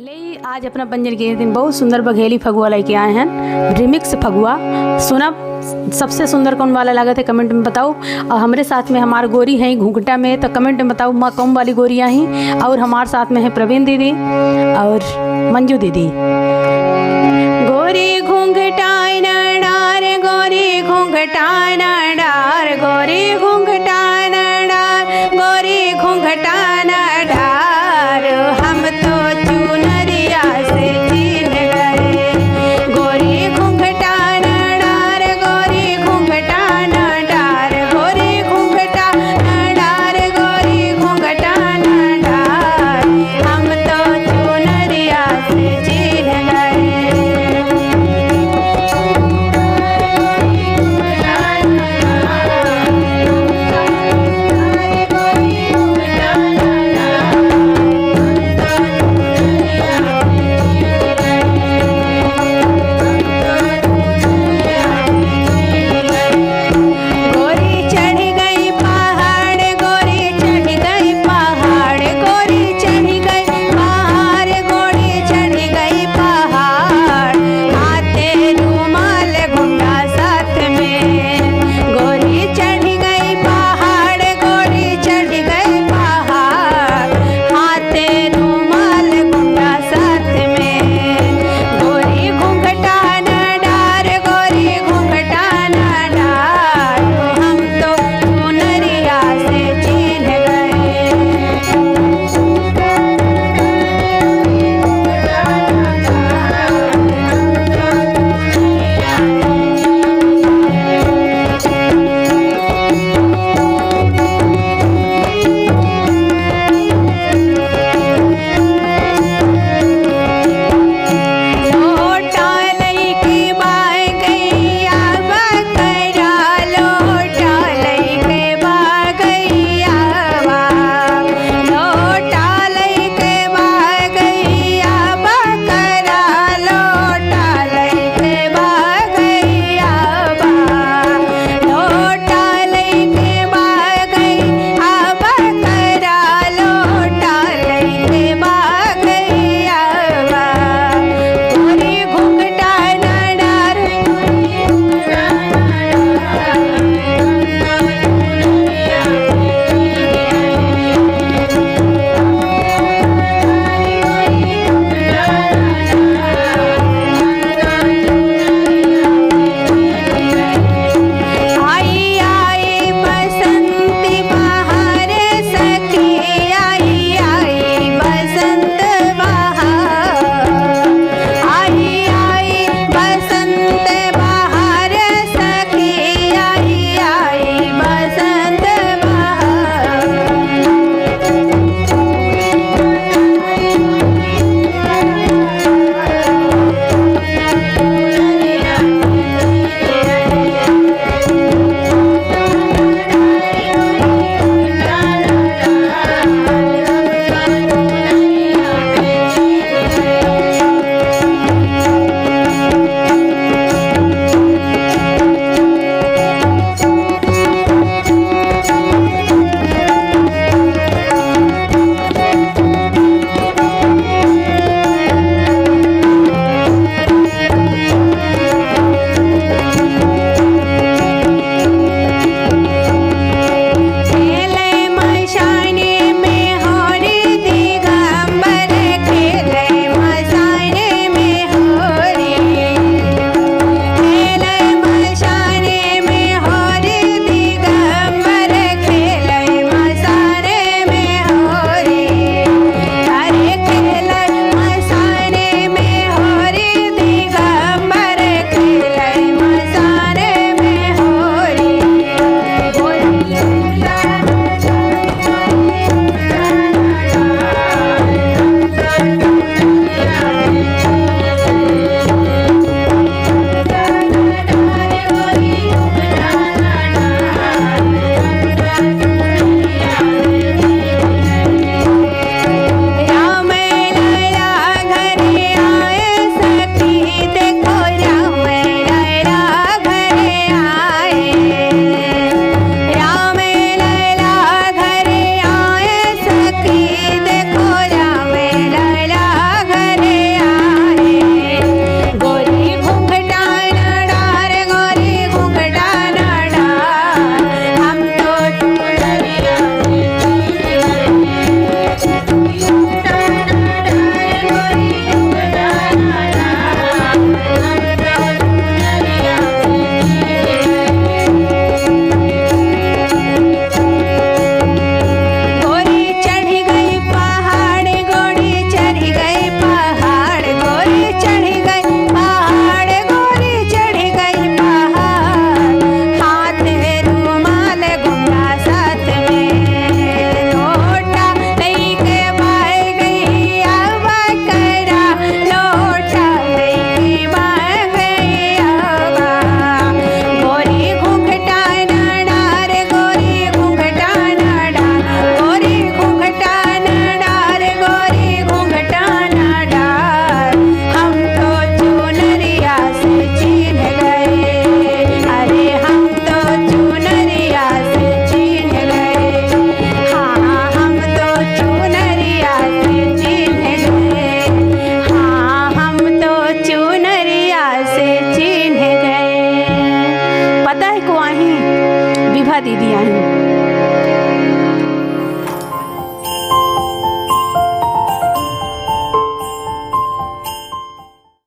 ले आज अपना पंजन के दिन बहुत सुंदर बघेली फगुआ लेके आए हैं। रिमिक्स फगुआ सुना, सबसे सुंदर कौन वाला लगा थे कमेंट में बताओ। और हमारे साथ में हमारे गोरी हैं घूंघटा में, तो कमेंट में बताओ माँ कौन वाली गोरियाँ हैं। और हमारे साथ में है प्रवीण दीदी और मंजू दीदी। गोरी घूंघटा न डार, गोरी घूंघटा न डार, गोरी घूंघटा न डार, गोरी घूंघटा न डार, हम तो चुनरिया से चीन गए। गोरी घूंघटा न डार, गोरी घूंघटा न डार, गोरी घूंघटा न डार, गोरी घूंघटा न डार, हम तो चुनरिया से चीन गए। रेखा दीदी आई हैं।